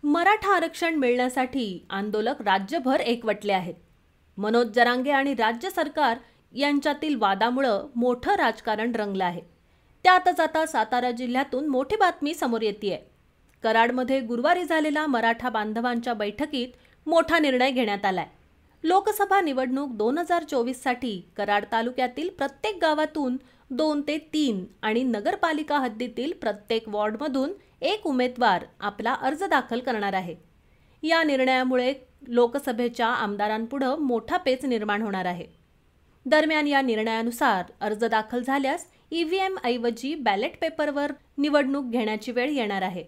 मराठा आरक्षण मिळण्यासाठी आंदोलक राज्यभर एकवटले आहेत. मनोज जरांगे आणि राज्य सरकार यांच्यातील वादामुळे मोठं राजकारण रंगलं आहे. त्यातच आता सातारा जिल्ह्यातून मोठी बातमी समोर येतेय. कराडमध्ये गुरुवारी झालेल्या मराठा बांधवांच्या बैठकीत मोठा निर्णय घेण्यात आलाय. लोकसभा निवडणूक 2024 साठी कराड तालुक्यातील प्रत्येक गावातून 2 ते 3 आणि नगरपालिका हद्दीतील प्रत्येक वॉर्डमधून एक उमेदवार आपला अर्ज दाखल करणार आहे. या निर्णयामुळे लोकसभेच्या आमदारांपुढे मोठा पेच निर्माण होणार आहे. दरम्यान या निर्णयानुसार अर्ज दाखल झाल्यास ईव्हीएम ऐवजी बॅलेट पेपरवर निवडणूक घेण्याची वेळ येणार आहे.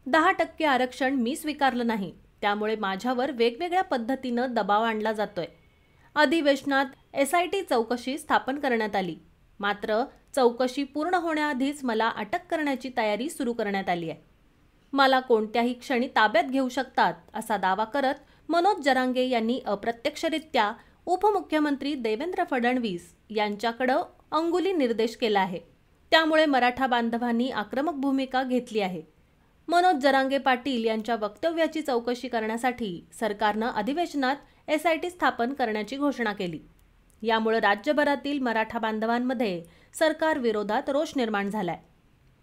10% आरक्षण मी स्वीकारलं नाही, त्यामुळे माझ्यावर वेगवेगळ्या पद्धतीनं दबाव आणला जातोय. अधिवेशनात SIT चौकशी स्थापन करण्यात आली. मात्र चौकशी पूर्ण होण्याआधीच मला अटक करण्याची तयारी सुरू करण्यात आली आहे. मला कोणत्याही क्षणी ताब्यात घेऊ शकतात असा दावा करत मनोज जरांगे यांनी अप्रत्यक्षरित्या उपमुख्यमंत्री देवेंद्र फडणवीस यांच्याकडे अंगुली निर्देश केला आहे. त्यामुळे मराठा बांधवांनी आक्रमक भूमिका घेतली आहे. मनोज जरांगे पाटील यांच्या वक्तव्याची चौकशी करण्यासाठी सरकारनं अधिवेशनात SIT स्थापन करण्याची घोषणा केली. यामुळे राज्यभरातील मराठा बांधवांमध्ये सरकार विरोधात रोष निर्माण झालाय.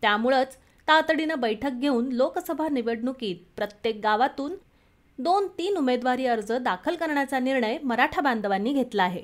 त्यामुळेच तातडीनं बैठक घेऊन लोकसभा निवडणुकीत प्रत्येक गावातून 2-3 उमेदवारी अर्ज दाखल करण्याचा निर्णय मराठा बांधवांनी घेतला आहे.